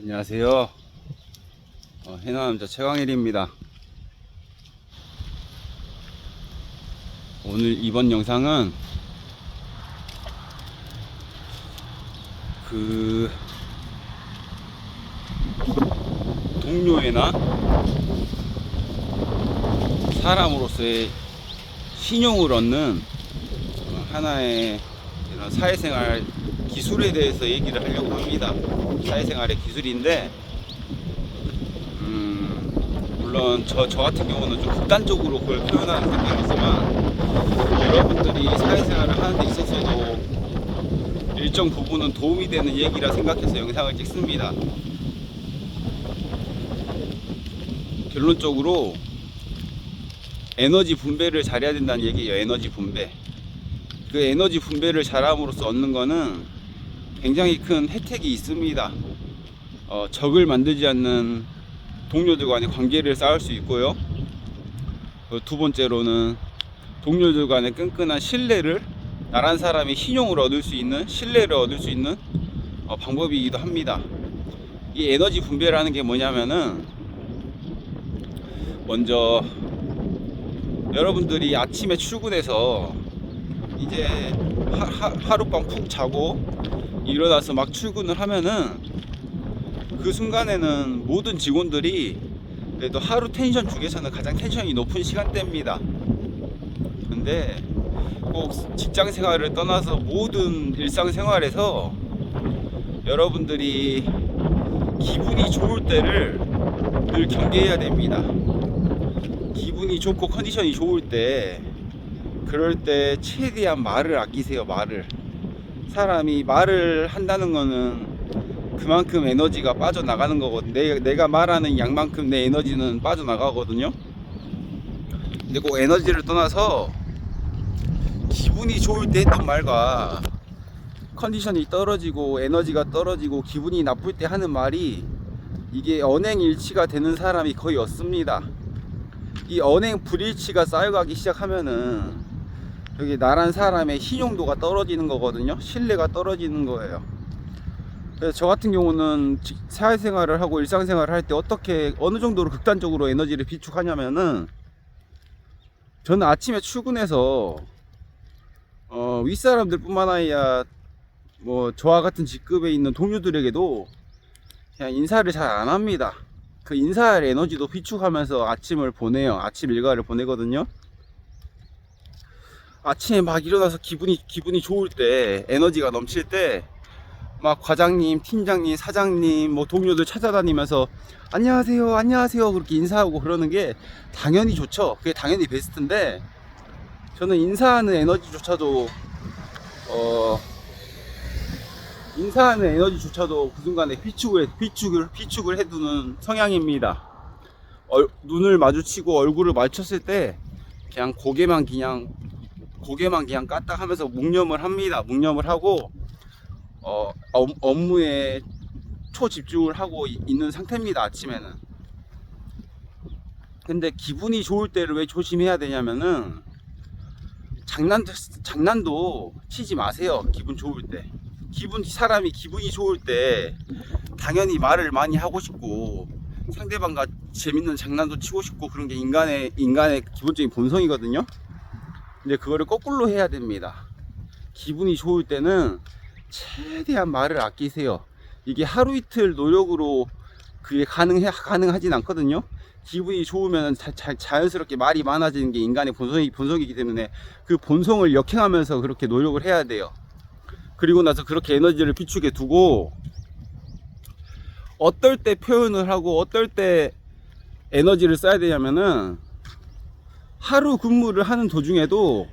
안녕하세요. 해남자 최광일입니다. 오늘 이번 영상은 동료애나 사람으로서의 신용을 얻는 하나의 이런 사회생활 기술에 대해서 얘기를 하려고 합니다. 사회생활의 기술인데, 물론 저 같은 경우는 좀 극단적으로 그걸 표현하는 생각이지만, 여러분들이 사회생활을 하는 데 있어서도 일정 부분은 도움이 되는 얘기라 생각해서 영상을 찍습니다. 결론적으로 에너지 분배를 잘해야 된다는 얘기예요. 에너지 분배. 그 에너지 분배를 잘함으로써 얻는 거는 굉장히 큰 혜택이 있습니다. 적을 만들지 않는 동료들 간의 관계를 쌓을 수 있고요. 두 번째로는 동료들 간의 끈끈한 신뢰를, 나란 사람이 신용을 얻을 수 있는, 신뢰를 얻을 수 있는 방법이기도 합니다. 이 에너지 분배라는 게 뭐냐면은, 먼저 여러분들이 아침에 출근해서 이제 하룻밤 푹 자고 일어나서 막 출근을 하면은, 그 순간에는 모든 직원들이 그래도 하루 텐션 중에서는 가장 텐션이 높은 시간대입니다. 근데 꼭 직장 생활을 떠나서 모든 일상 생활에서 여러분들이 기분이 좋을 때를 늘 경계해야 됩니다. 기분이 좋고 컨디션이 좋을 때, 그럴 때 최대한 말을 아끼세요. 사람이 말을 한다는 거는 그만큼 에너지가 빠져나가는 거거든요. 내가 말하는 양만큼 내 에너지는 빠져나가거든요. 근데 꼭 에너지를 떠나서 기분이 좋을 때 했던 말과 컨디션이 떨어지고 에너지가 떨어지고 기분이 나쁠 때 하는 말이, 이게 언행일치가 되는 사람이 거의 없습니다. 이 언행 불일치가 쌓여가기 시작하면은 여기 나란 사람의 신용도가 떨어지는 거거든요. 신뢰가 떨어지는 거예요. 그래서 저 같은 경우는 사회생활을 하고 일상생활을 할 때 어느 정도로 극단적으로 에너지를 비축하냐면은, 저는 아침에 출근해서 윗사람들 뿐만 아니라 저와 같은 직급에 있는 동료들에게도 그냥 인사를 잘 안 합니다. 그 인사할 에너지도 비축하면서 아침을 보내요. 아침 일과를 보내거든요. 아침에 막 일어나서 기분이 좋을 때, 에너지가 넘칠 때 막 과장님, 팀장님, 사장님, 동료들 찾아다니면서 안녕하세요 그렇게 인사하고 그러는 게 당연히 좋죠. 그게 당연히 베스트인데, 저는 인사하는 에너지조차도 그 순간에 비축을 해두는 성향입니다. 눈을 마주치고 얼굴을 마주쳤을 때 그냥 고개만 그냥 까딱하면서 묵념을 합니다. 묵념을 하고 업무에 초집중을 하고 있는 상태입니다. 아침에는. 근데 기분이 좋을 때를 왜 조심해야 되냐면은, 장난도 치지 마세요. 기분 좋을 때. 사람이 기분이 좋을 때 당연히 말을 많이 하고 싶고 상대방과 재밌는 장난도 치고 싶고, 그런 게 인간의 기본적인 본성이거든요. 근데 그거를 거꾸로 해야 됩니다. 기분이 좋을 때는 최대한 말을 아끼세요. 이게 하루 이틀 노력으로 그게 가능하진 않거든요. 기분이 좋으면 자연스럽게 말이 많아지는 게 인간의 본성이기 때문에, 그 본성을 역행하면서 그렇게 노력을 해야 돼요. 그리고 나서 그렇게 에너지를 비축해 두고, 어떨 때 표현을 하고 어떨 때 에너지를 써야 되냐면은, 하루 근무를 하는 도중에도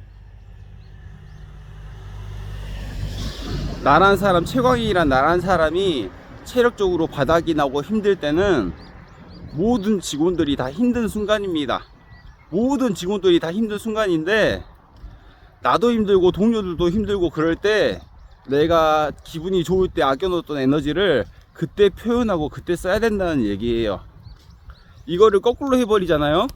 최광희란 나란 사람이 체력적으로 바닥이 나고 힘들 때는 모든 직원들이 다 힘든 순간입니다. 모든 직원들이 다 힘든 순간인데, 나도 힘들고 동료들도 힘들고 그럴 때 내가 기분이 좋을 때 아껴놓았던 에너지를 그때 표현하고 그때 써야 된다는 얘기예요. 이거를 거꾸로 해버리잖아요.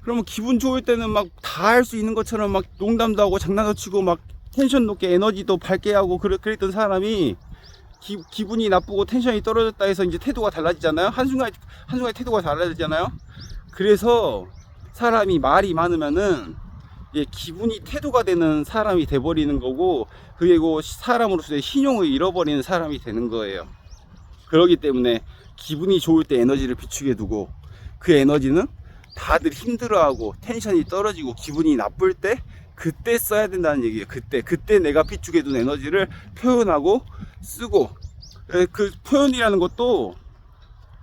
그러면 기분 좋을 때는 막 다 할 수 있는 것처럼 막 농담도 하고 장난도 치고 막 텐션 높게 에너지도 밝게 하고 그랬던 사람이 기분이 나쁘고 텐션이 떨어졌다 해서 이제 태도가 달라지잖아요. 한순간에 태도가 달라지잖아요. 그래서 사람이 말이 많으면은 기분이 태도가 되는 사람이 돼버리는 거고, 그리고 사람으로서의 신용을 잃어버리는 사람이 되는 거예요. 그렇기 때문에 기분이 좋을 때 에너지를 비축해 두고, 그 에너지는 다들 힘들어하고 텐션이 떨어지고 기분이 나쁠 때 그때 써야 된다는 얘기예요. 그때 내가 비축해 둔 에너지를 표현하고 쓰고, 그 표현이라는 것도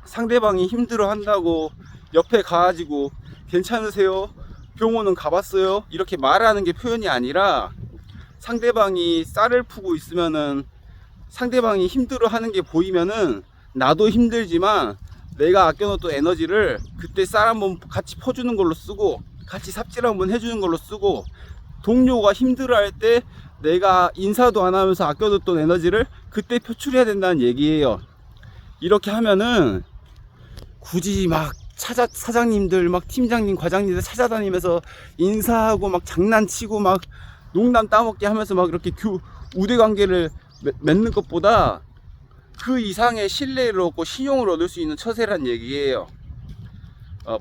상대방이 힘들어 한다고 옆에 가가지고 괜찮으세요? 병원은 가봤어요? 이렇게 말하는 게 표현이 아니라, 상대방이 쌀을 푸고 있으면은 상대방이 힘들어 하는 게 보이면은 나도 힘들지만 내가 아껴놓던 에너지를 그때 쌀 한번 같이 퍼주는 걸로 쓰고, 같이 삽질 한번 해주는 걸로 쓰고, 동료가 힘들어 할 때 내가 인사도 안 하면서 아껴뒀던 에너지를 그때 표출해야 된다는 얘기예요. 이렇게 하면은 굳이 막 사장님들, 막 팀장님, 과장님들 찾아다니면서 인사하고 막 장난치고 막 농담 따먹게 하면서 막 이렇게 우대 관계를 맺는 것보다 그 이상의 신뢰를 얻고 신용을 얻을 수 있는 처세란 얘기예요.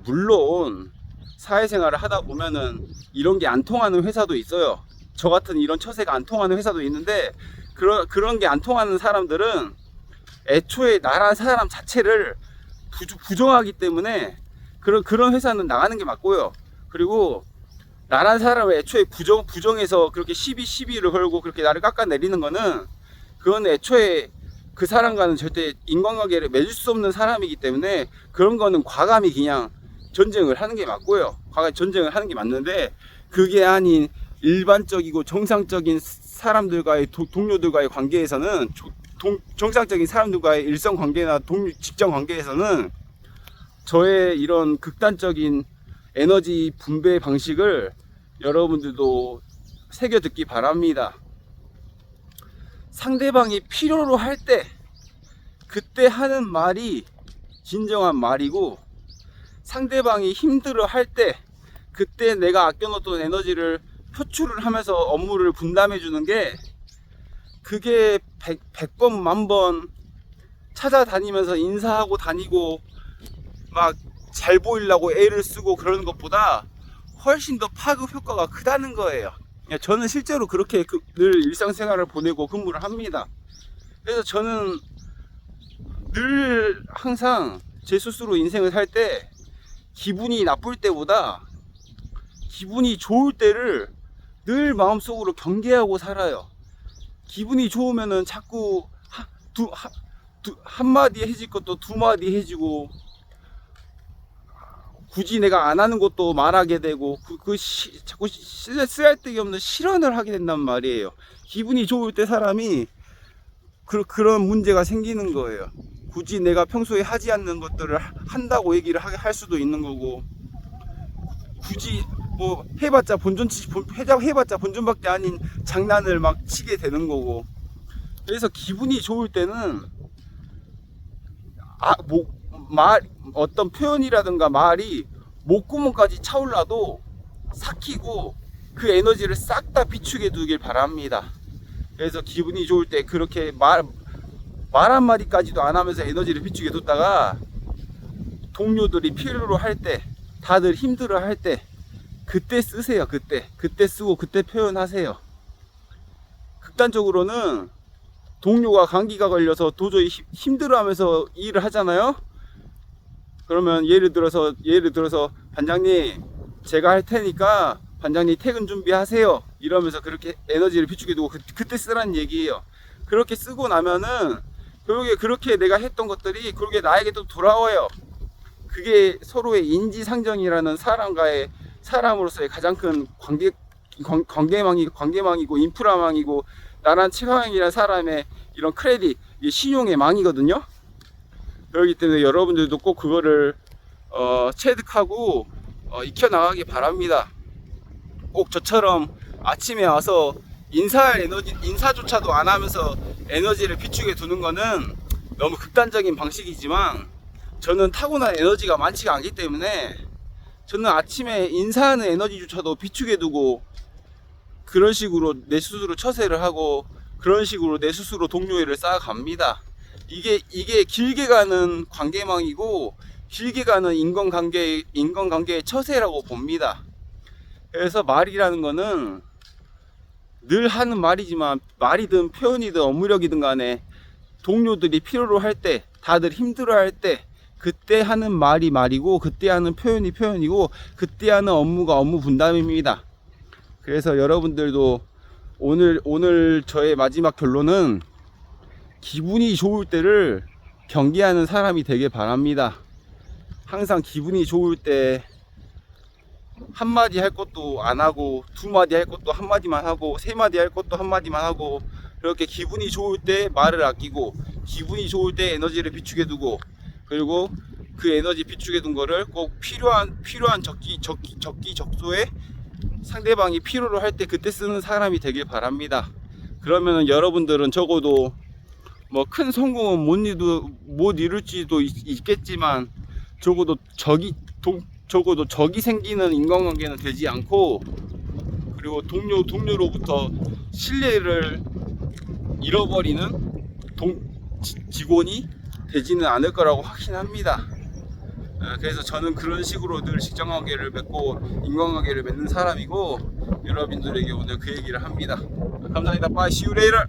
물론 사회생활을 하다 보면은 이런 게 안 통하는 회사도 있어요. 저 같은 이런 처세가 안 통하는 회사도 있는데, 그런 게 안 통하는 사람들은 애초에 나란 사람 자체를 부정하기 때문에 그런 회사는 나가는 게 맞고요. 그리고 나란 사람을 애초에 부정해서 그렇게 시비를 걸고 그렇게 나를 깎아내리는 거는, 그건 애초에 그 사람과는 절대 인간관계를 맺을 수 없는 사람이기 때문에, 그런 거는 과감히 그냥 전쟁을 하는 게 맞고요. 과감히 전쟁을 하는 게 맞는데, 그게 아닌 일반적이고 정상적인 사람들과의 동료들과의 관계에서는, 정상적인 사람들과의 일성 관계나 직장 관계에서는 저의 이런 극단적인 에너지 분배 방식을 여러분들도 새겨 듣기 바랍니다. 상대방이 필요로 할 때 그때 하는 말이 진정한 말이고, 상대방이 힘들어 할 때 그때 내가 아껴놓던 에너지를 표출을 하면서 업무를 분담해 주는 게, 그게 100번 만번 찾아다니면서 인사하고 다니고 막 잘 보이려고 애를 쓰고 그러는 것보다 훨씬 더 파급 효과가 크다는 거예요. 저는 실제로 그렇게 늘 일상생활을 보내고 근무를 합니다. 그래서 저는 늘 항상 제 스스로 인생을 살 때 기분이 나쁠 때보다 기분이 좋을 때를 늘 마음속으로 경계하고 살아요. 기분이 좋으면은 자꾸 한마디 해질 것도 두마디 해지고, 굳이 내가 안 하는 것도 말하게 되고, 자꾸 쓰잘데기 없는 실언을 하게 된단 말이에요. 기분이 좋을 때 사람이 그런 문제가 생기는 거예요. 굳이 내가 평소에 하지 않는 것들을 한다고 얘기를 할 수도 있는 거고, 굳이 뭐 해봤자 본전밖에 아닌 장난을 막 치게 되는 거고. 그래서 기분이 좋을 때는 어떤 표현이라든가 말이 목구멍까지 차올라도 삭히고 그 에너지를 싹 다 비축해 두길 바랍니다. 그래서 기분이 좋을 때 그렇게 말 한마디까지도 안 하면서 에너지를 비축해 뒀다가, 동료들이 필요로 할 때, 다들 힘들어 할 때 그때 쓰세요. 그때 쓰고 그때 표현하세요. 극단적으로는 동료가 감기가 걸려서 도저히 힘들어하면서 일을 하잖아요. 그러면 예를 들어서 반장님, 제가 할 테니까 반장님 퇴근 준비하세요, 이러면서 그렇게 에너지를 비축해 두고 그때 쓰라는 얘기예요. 그렇게 쓰고 나면은 그렇게 내가 했던 것들이 그렇게 나에게 또 돌아와요. 그게 서로의 인지상정이라는 사람으로서의 가장 큰 관계망이고 인프라망이고, 나란 최강이라는 사람의 이런 크레딧, 신용의 망이거든요. 그렇기 때문에 여러분들도 꼭 그거를 체득하고 익혀나가기 바랍니다. 꼭 저처럼 아침에 와서 인사조차도 안 하면서 에너지를 비축해 두는 거는 너무 극단적인 방식이지만, 저는 타고난 에너지가 많지가 않기 때문에 저는 아침에 인사하는 에너지조차도 비축해 두고 그런 식으로 내 스스로 처세를 하고 그런 식으로 내 스스로 동료애를 쌓아갑니다. 이게 길게 가는 관계망이고 길게 가는 인간관계의 처세라고 봅니다. 그래서 말이라는 거는 늘 하는 말이지만 말이든 표현이든 업무력이든 간에 동료들이 필요로 할 때, 다들 힘들어 할 때, 그때 하는 말이 말이고, 그때 하는 표현이 표현이고, 그때 하는 업무가 업무 분담입니다. 그래서 여러분들도 오늘 저의 마지막 결론은 기분이 좋을 때를 경계하는 사람이 되길 바랍니다. 항상 기분이 좋을 때 한마디 할 것도 안 하고, 두마디 할 것도 한마디만 하고, 세마디 할 것도 한마디만 하고, 그렇게 기분이 좋을 때 말을 아끼고, 기분이 좋을 때 에너지를 비축해 두고, 그리고 그 에너지 비축해 둔 거를 꼭 필요한 적기적소에 상대방이 필요로 할 때 그때 쓰는 사람이 되길 바랍니다. 그러면 여러분들은 적어도 뭐 큰 성공은 못 이룰지도 있겠지만 적어도 적이 생기는 인간관계는 되지 않고, 그리고 동료로부터 신뢰를 잃어버리는 직원이 되지는 않을 거라고 확신합니다. 그래서 저는 그런 식으로 늘 직장관계를 맺고 인간관계를 맺는 사람이고, 여러분들에게 오늘 그 얘기를 합니다. 감사합니다. Bye. See you later.